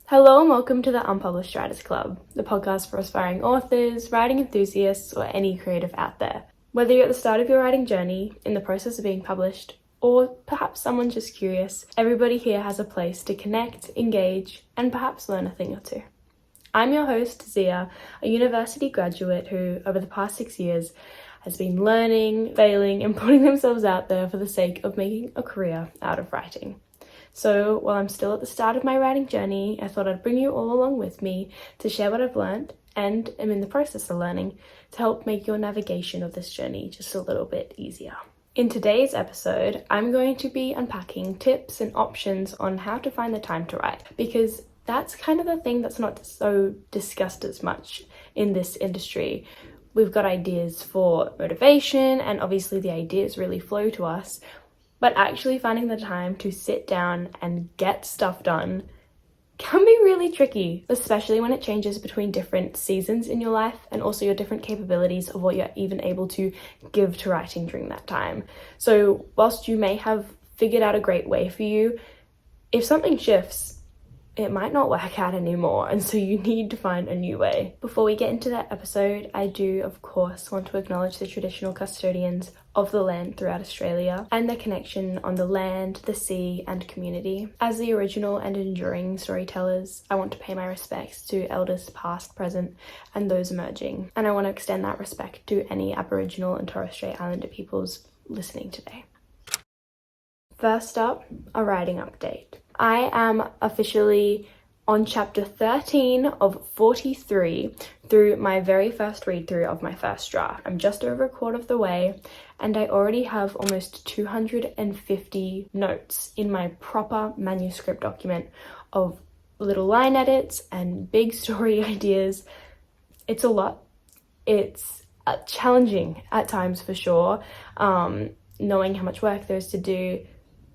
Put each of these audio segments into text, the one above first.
Hello and welcome to the Unpublished Writers Club, the podcast for aspiring authors, writing enthusiasts, or any creative out there. Whether you're at the start of your writing journey, in the process of being published, or perhaps someone just curious, everybody here has a place to connect, engage, and perhaps learn a thing or two. I'm your host, Zia, a university graduate who, over the past 6 years, has been learning, failing, and putting themselves out there for the sake of making a career out of writing. So while I'm still at the start of my writing journey, I thought I'd bring you all along with me to share what I've learned and am in the process of learning to help make your navigation of this journey just a little bit easier. In today's episode, I'm going to be unpacking tips and options on how to find the time to write, because that's kind of the thing that's not so discussed as much in this industry. We've got ideas for motivation, and obviously the ideas really flow to us, but actually finding the time to sit down and get stuff done can be really tricky, especially when it changes between different seasons in your life and also your different capabilities of what you're even able to give to writing during that time. So whilst you may have figured out a great way for you, if something shifts, it might not work out anymore, and so you need to find a new way. Before we get into that episode, I do, of course, want to acknowledge the traditional custodians of the land throughout Australia and their connection on the land, the sea, and community. As the original and enduring storytellers, I want to pay my respects to elders past, present, and those emerging. And I want to extend that respect to any Aboriginal and Torres Strait Islander peoples listening today. First up, a writing update. I am officially on chapter 13 of 43 through my very first read through of my first draft. I'm just over a quarter of the way, and I already have almost 250 notes in my proper manuscript document of little line edits and big story ideas. It's a lot. It's challenging at times for sure, knowing how much work there is to do.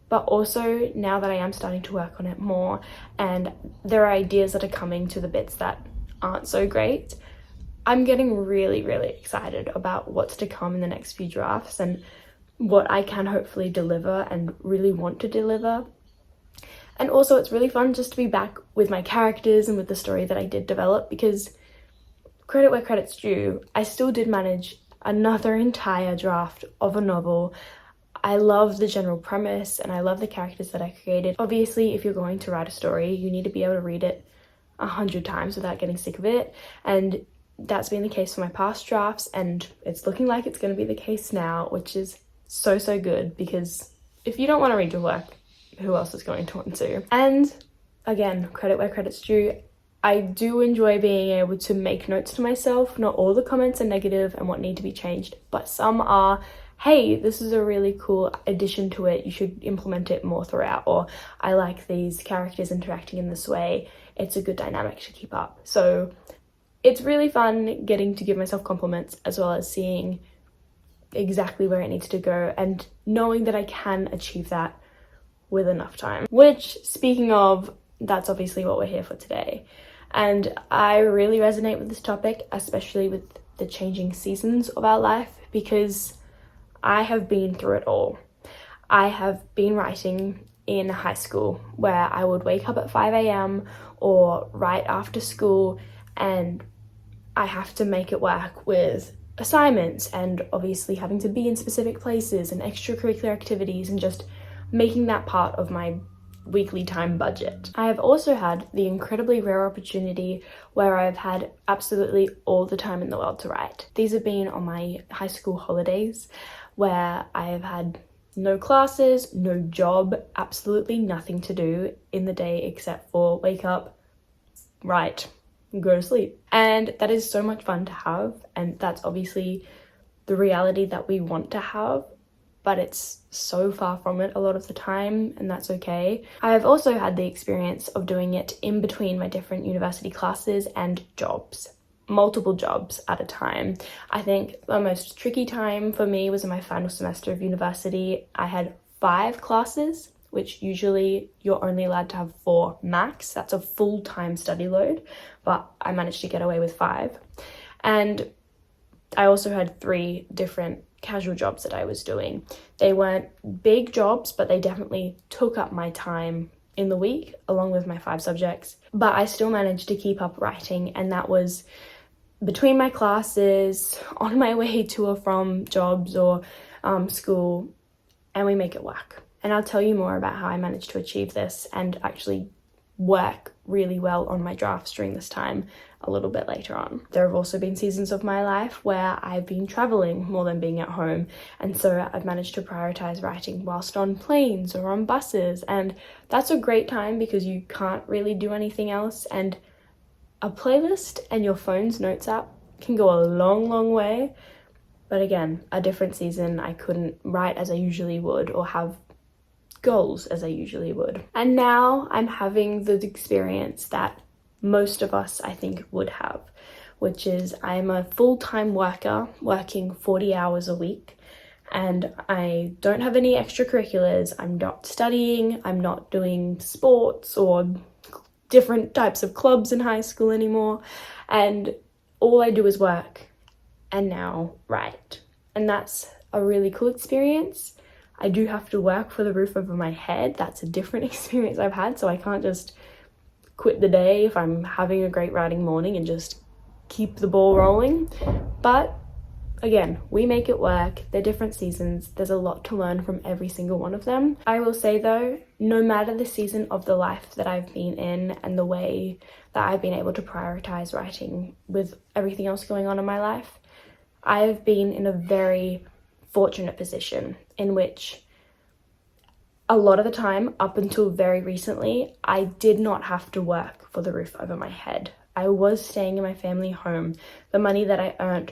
But also, now that I am starting to work on it more and there are ideas that are coming to the bits that aren't so great, I'm getting really, really excited about what's to come in the next few drafts and what I can hopefully deliver and really want to deliver. And also, it's really fun just to be back with my characters and with the story that I did develop, because credit where credit's due, I still did manage another entire draft of a novel. I love the general premise and I love the characters that I created. Obviously, if you're going to write a story, you need to be able to read it 100 times without getting sick of it. And that's been the case for my past drafts, and it's looking like it's going to be the case now, which is so good, because if you don't want to read your work, who else is going to want to? And again, credit where credit's due, I do enjoy being able to make notes to myself. Not all the comments are negative and what need to be changed, but some are, hey, this is a really cool addition to it, you should implement it more throughout, or I like these characters interacting in this way, it's a good dynamic to keep up. So it's really fun getting to give myself compliments, as well as seeing exactly where it needs to go and knowing that I can achieve that with enough time. Which, speaking of, that's obviously what we're here for today. And I really resonate with this topic, especially with the changing seasons of our life, because I have been through it all. I have been writing in high school, where I would wake up at 5 a.m. or right after school, and I have to make it work with assignments and obviously having to be in specific places and extracurricular activities and just making that part of my weekly time budget. I have also had the incredibly rare opportunity where I've had absolutely all the time in the world to write. These have been on my high school holidays, where I have had no classes, no job, absolutely nothing to do in the day except for wake up, write, and go to sleep. And that is so much fun to have, and that's obviously the reality that we want to have, but it's so far from it a lot of the time, and that's okay. I have also had the experience of doing it in between my different university classes and jobs. Multiple jobs at a time. I think the most tricky time for me was in my final semester of university. I had 5 classes, which usually you're only allowed to have 4 max. That's a full-time study load, but I managed to get away with 5. And I also had 3 different casual jobs that I was doing. They weren't big jobs, but they definitely took up my time in the week, along with my 5 subjects. But I still managed to keep up writing, and that was between my classes, on my way to or from jobs or school, and we make it work. And I'll tell you more about how I managed to achieve this and actually work really well on my drafts during this time a little bit later on. There have also been seasons of my life where I've been traveling more than being at home, and so I've managed to prioritize writing whilst on planes or on buses, and that's a great time because you can't really do anything else, and a playlist and your phone's notes app can go a long way. But again, a different season, I couldn't write as I usually would or have goals as I usually would. And now I'm having the experience that most of us, I think, would have, which is I'm a full-time worker working 40 hours a week, and I don't have any extracurriculars. I'm not studying, I'm not doing sports or different types of clubs in high school anymore, and all I do is work and now write. And that's a really cool experience. I do have to work for the roof over my head. That's a different experience I've had, so I can't just quit the day if I'm having a great writing morning and just keep the ball rolling. But again, we make it work. They're different seasons. There's a lot to learn from every single one of them. I will say though, no matter the season of the life that I've been in and the way that I've been able to prioritize writing with everything else going on in my life, I've been in a very fortunate position in which a lot of the time, up until very recently, I did not have to work for the roof over my head. I was staying in my family home. The money that I earned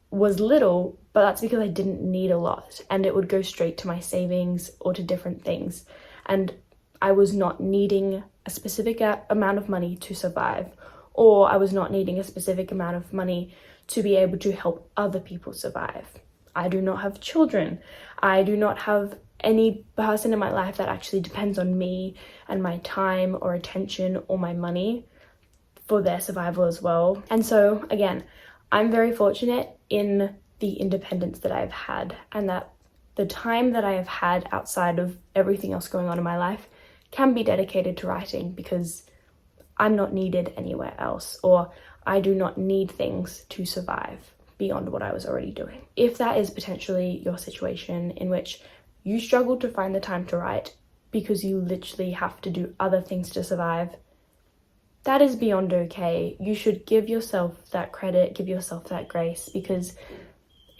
was little, but that's because I didn't need a lot, and it would go straight to my savings or to different things. And I was not needing a specific amount of money to survive, or I was not needing a specific amount of money to be able to help other people survive. I do not have children. I do not have any person in my life that actually depends on me and my time or attention or my money for their survival as well. And so again, I'm very fortunate in the independence that I've had, and that the time that I have had outside of everything else going on in my life can be dedicated to writing because I'm not needed anywhere else, or I do not need things to survive beyond what I was already doing. If that is potentially your situation in which you struggle to find the time to write because you literally have to do other things to survive, that is beyond okay. You should give yourself that credit, give yourself that grace, because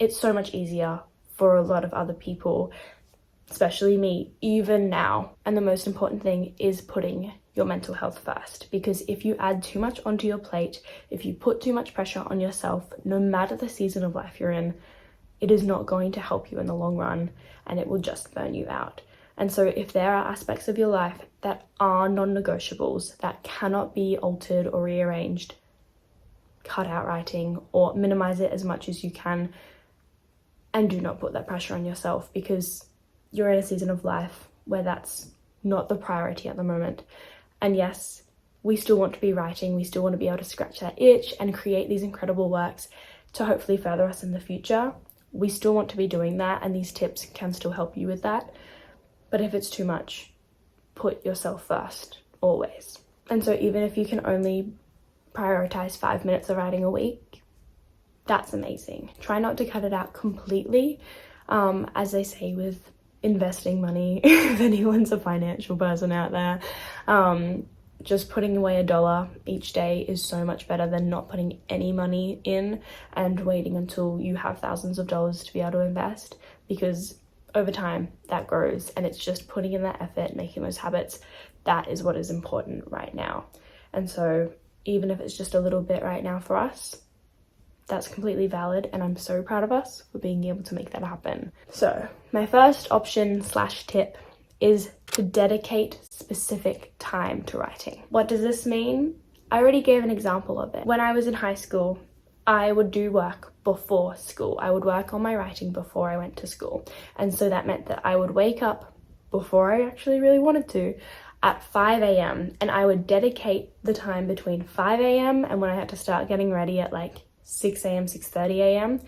it's so much easier for a lot of other people, especially me, even now. And the most important thing is putting your mental health first, because if you add too much onto your plate, if you put too much pressure on yourself, no matter the season of life you're in, it is not going to help you in the long run, and it will just burn you out. And so if there are aspects of your life that are non-negotiables, that cannot be altered or rearranged, cut out writing or minimize it as much as you can, and do not put that pressure on yourself, because you're in a season of life where that's not the priority at the moment. And yes, we still want to be writing, we still want to be able to scratch that itch and create these incredible works to hopefully further us in the future. We still want to be doing that, and these tips can still help you with that. But if it's too much, put yourself first, always. And so even if you can only prioritize 5 minutes of writing a week, that's amazing. Try not to cut it out completely. As they say with investing money, if anyone's a financial person out there, just putting away $1 each day is so much better than not putting any money in and waiting until you have thousands of dollars to be able to invest, because over time that grows, and it's just putting in that effort, making those habits. That is what is important right now. And so even if it's just a little bit right now for us, that's completely valid, and I'm so proud of us for being able to make that happen. So my first option / tip is to dedicate specific time to writing. What does this mean? I already gave an example of it. When I was in high school, I would do work before school. I would work on my writing before I went to school. And so that meant that I would wake up before I actually really wanted to at 5 a.m. and I would dedicate the time between 5 a.m. and when I had to start getting ready at like 6 a.m., 6:30 a.m.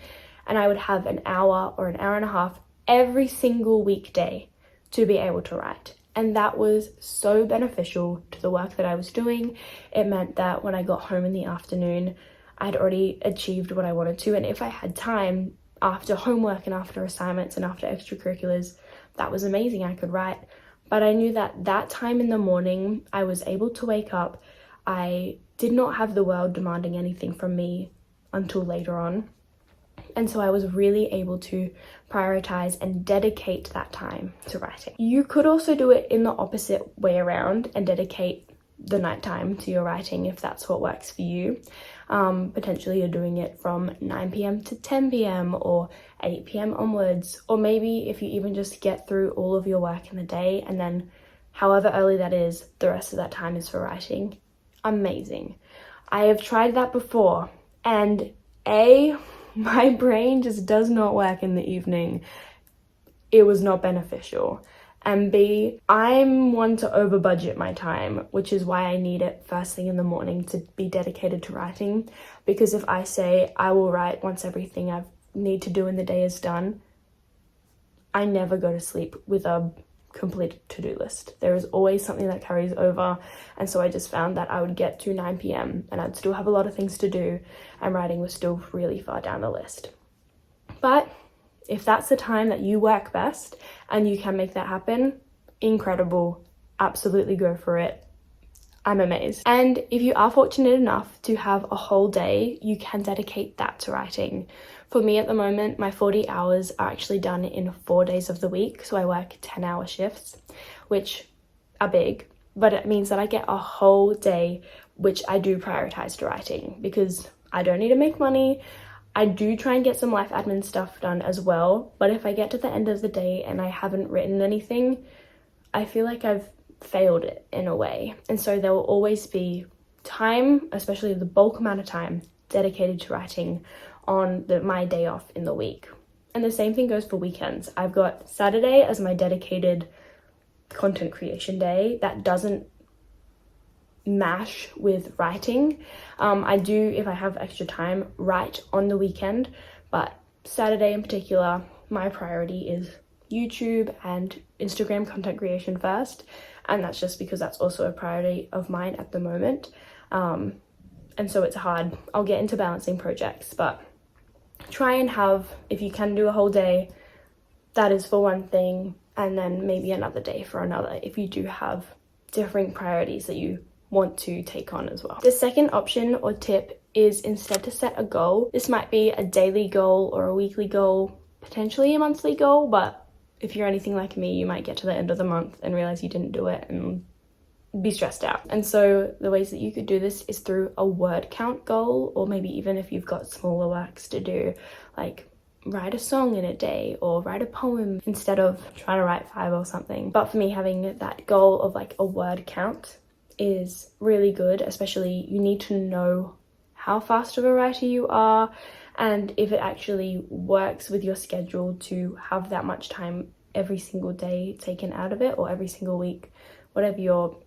and I would have an hour or an hour and a half every single weekday to be able to write. And that was so beneficial to the work that I was doing. It meant that when I got home in the afternoon, I'd already achieved what I wanted to. And if I had time after homework and after assignments and after extracurriculars, that was amazing. I could write. But I knew that that time in the morning, I was able to wake up. I did not have the world demanding anything from me until later on. And so I was really able to prioritize and dedicate that time to writing. You could also do it in the opposite way around and dedicate the nighttime to your writing if that's what works for you. Potentially you're doing it from 9 p.m. to 10 p.m. or 8 p.m. onwards, or maybe if you even just get through all of your work in the day and then however early that is, the rest of that time is for writing. Amazing. I have tried that before, and my brain just does not work in the evening. It was not beneficial. And B, I'm one to over budget my time, which is why I need it first thing in the morning to be dedicated to writing. Because if I say I will write once everything I need to do in the day is done, I never go to sleep with a complete to-do list. There is always something that carries over. And so I just found that I would get to 9 p.m. and I'd still have a lot of things to do, and writing was still really far down the list. But if that's the time that you work best and you can make that happen, incredible. Absolutely go for it. I'm amazed. And if you are fortunate enough to have a whole day, you can dedicate that to writing. For me at the moment, my 40 hours are actually done in 4 days of the week. So I work 10-hour shifts, which are big, but it means that I get a whole day, which I do prioritize to writing because I don't need to make money. I do try and get some life admin stuff done as well, but if I get to the end of the day and I haven't written anything, I feel like I've failed it in a way. And so there will always be time, especially the bulk amount of time, dedicated to writing on my day off in the week. And the same thing goes for weekends. I've got Saturday as my dedicated content creation day. That doesn't mash with writing. I do, if I have extra time, write on the weekend, but Saturday in particular, my priority is YouTube and Instagram content creation first, and that's just because that's also a priority of mine at the moment. And so it's hard. I'll get into balancing projects, but try and have, if you can do a whole day, that is for one thing, and then maybe another day for another if you do have different priorities that you want to take on as well. The second option or tip is instead to set a goal. This might be a daily goal or a weekly goal, potentially a monthly goal, but if you're anything like me, you might get to the end of the month and realize you didn't do it and be stressed out. And so the ways that you could do this is through a word count goal, or maybe even if you've got smaller works to do, like write a song in a day or write a poem instead of trying to write 5 or something. But for me, having that goal of like a word count is really good, especially you need to know how fast of a writer you are and if it actually works with your schedule to have that much time every single day taken out of it, or every single week, whatever your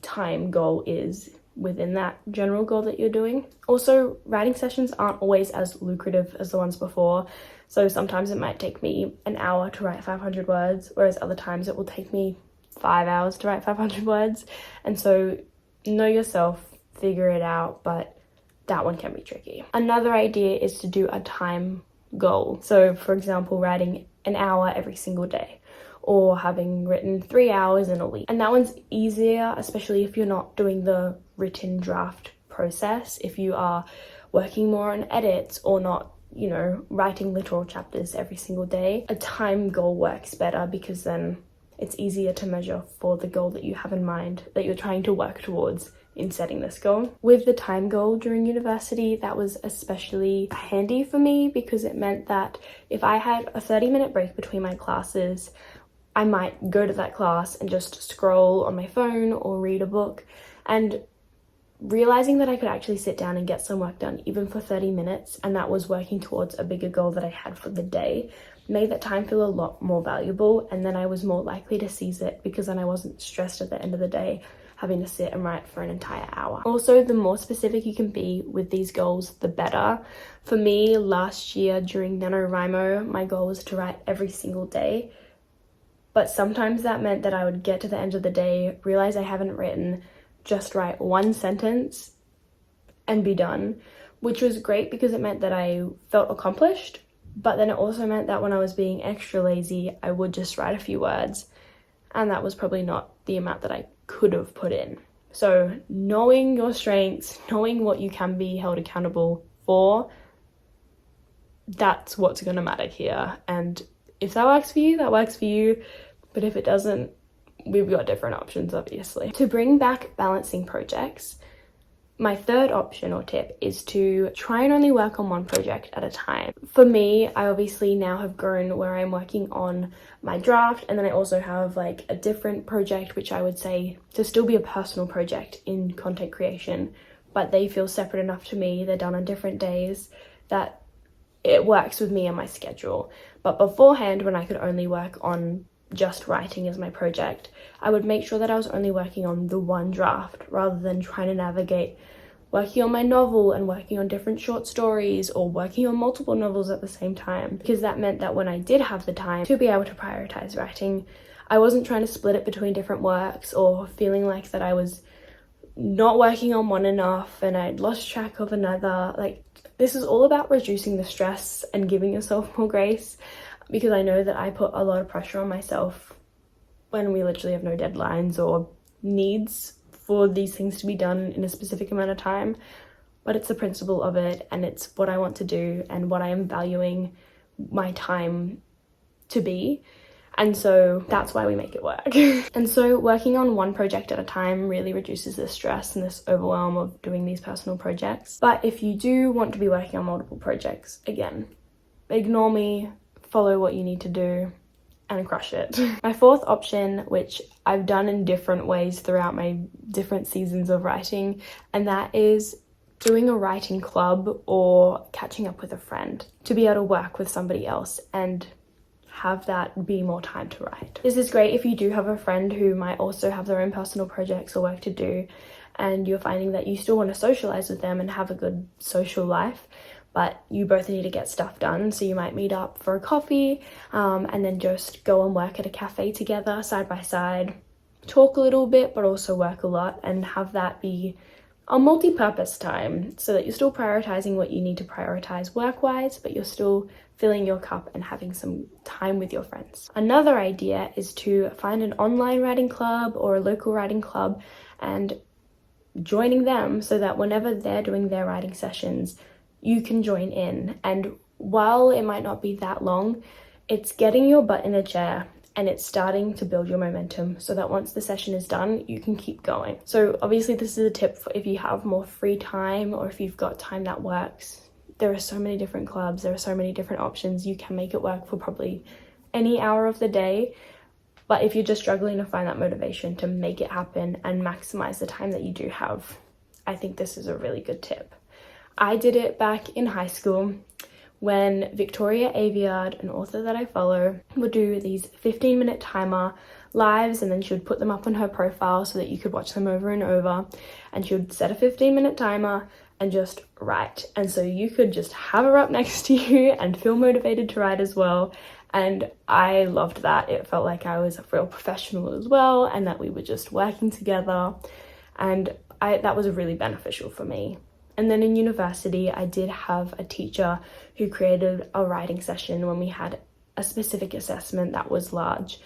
time goal is within that general goal that you're doing. Also, writing sessions aren't always as lucrative as the ones before, so sometimes it might take me an hour to write 500 words, whereas other times it will take me 5 hours to write 500 words. And so know yourself, figure it out, but that one can be tricky. Another idea is to do a time goal. So for example, writing an hour every single day, or having written 3 hours in a week. And that one's easier, especially if you're not doing the written draft process, if you are working more on edits or not, you know, writing literal chapters every single day. A time goal works better because then it's easier to measure for the goal that you have in mind, that you're trying to work towards in setting this goal. With the time goal during university, that was especially handy for me because it meant that if I had a 30-minute break between my classes, I might go to that class and just scroll on my phone or read a book, and realizing that I could actually sit down and get some work done even for 30 minutes, and that was working towards a bigger goal that I had for the day, made that time feel a lot more valuable, and then I was more likely to seize it because then I wasn't stressed at the end of the day having to sit and write for an entire hour. Also, the more specific you can be with these goals, the better. For me, last year during NaNoWriMo, my goal was to write every single day. But sometimes that meant that I would get to the end of the day, realize I haven't written, just write one sentence and be done, which was great because it meant that I felt accomplished. But then it also meant that when I was being extra lazy, I would just write a few words, and that was probably not the amount that I could have put in. So knowing your strengths, knowing what you can be held accountable for, that's what's going to matter here. And if that works for you, that works for you. But if it doesn't, we've got different options, obviously. To bring back balancing projects, my third option or tip is to try and only work on one project at a time. For me, I obviously now have grown where I'm working on my draft, and then I also have like a different project, which I would say to still be a personal project in content creation, but they feel separate enough to me. They're done on different days that it works with me and my schedule. But beforehand, when I could only work on just writing as my project, I would make sure that I was only working on the one draft rather than trying to navigate working on my novel and working on different short stories or working on multiple novels at the same time, because that meant that when I did have the time to be able to prioritize writing, I wasn't trying to split it between different works or feeling like that I was not working on one enough and I'd lost track of another. Like, this is all about reducing the stress and giving yourself more grace, because I know that I put a lot of pressure on myself when we literally have no deadlines or needs for these things to be done in a specific amount of time. But it's the principle of it, and it's what I want to do and what I am valuing my time to be. And so that's why we make it work. And so working on one project at a time really reduces the stress and this overwhelm of doing these personal projects. But if you do want to be working on multiple projects, again, ignore me, follow what you need to do, and crush it. My fourth option, which I've done in different ways throughout my different seasons of writing, and that is doing a writing club or catching up with a friend to be able to work with somebody else and have that be more time to write. This is great if you do have a friend who might also have their own personal projects or work to do, and you're finding that you still want to socialize with them and have a good social life, but you both need to get stuff done. So you might meet up for a coffee and then just go and work at a cafe together side by side, talk a little bit, but also work a lot, and have that be a multi-purpose time so that you're still prioritizing what you need to prioritize work-wise, but you're still filling your cup and having some time with your friends. Another idea is to find an online writing club or a local writing club and joining them so that whenever they're doing their writing sessions, you can join in. And while it might not be that long, it's getting your butt in a chair and it's starting to build your momentum so that once the session is done, you can keep going. So obviously this is a tip for if you have more free time or if you've got time that works. There are so many different clubs, there are so many different options. You can make it work for probably any hour of the day. But if you're just struggling to find that motivation to make it happen and maximize the time that you do have, I think this is a really good tip. I did it back in high school when Victoria Aveyard, an author that I follow, would do these 15-minute timer lives, and then she would put them up on her profile so that you could watch them over and over. And she would set a 15-minute timer and just write. And so you could just have her up next to you and feel motivated to write as well. And I loved that. It felt like I was a real professional as well, and that we were just working together. And that was really beneficial for me. And then in university, I did have a teacher who created a writing session when we had a specific assessment that was large,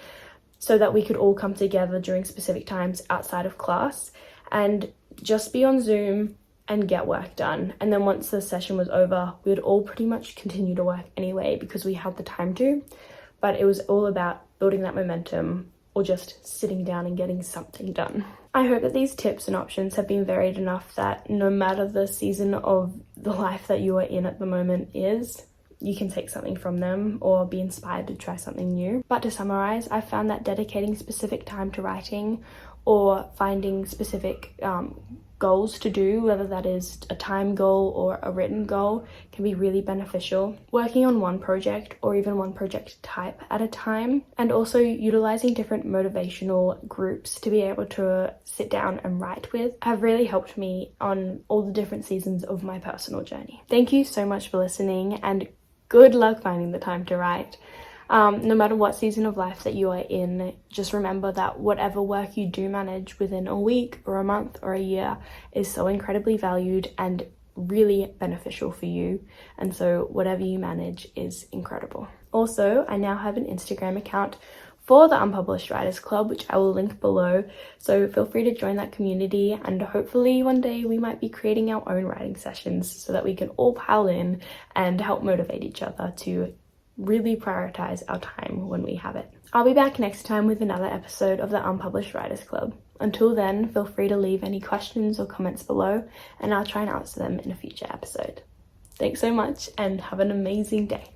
so that we could all come together during specific times outside of class and just be on Zoom and get work done. And then once the session was over, we would all pretty much continue to work anyway because we had the time to. But it was all about building that momentum or just sitting down and getting something done. I hope that these tips and options have been varied enough that no matter the season of the life that you are in at the moment is, you can take something from them or be inspired to try something new. But to summarize, I found that dedicating specific time to writing or finding specific goals to do, whether that is a time goal or a written goal, can be really beneficial. Working on one project or even one project type at a time, and also utilizing different motivational groups to be able to sit down and write with, have really helped me on all the different seasons of my personal journey. Thank you so much for listening, and good luck finding the time to write. No matter what season of life that you are in, just remember that whatever work you do manage within a week or a month or a year is so incredibly valued and really beneficial for you, and so whatever you manage is incredible. Also, I now have an Instagram account for the Unpublished Writers Club, which I will link below, so feel free to join that community, and hopefully one day we might be creating our own writing sessions so that we can all pile in and help motivate each other to really prioritize our time when we have it. I'll be back next time with another episode of the Unpublished Writers Club. Until then, feel free to leave any questions or comments below, and I'll try and answer them in a future episode. Thanks so much, and have an amazing day.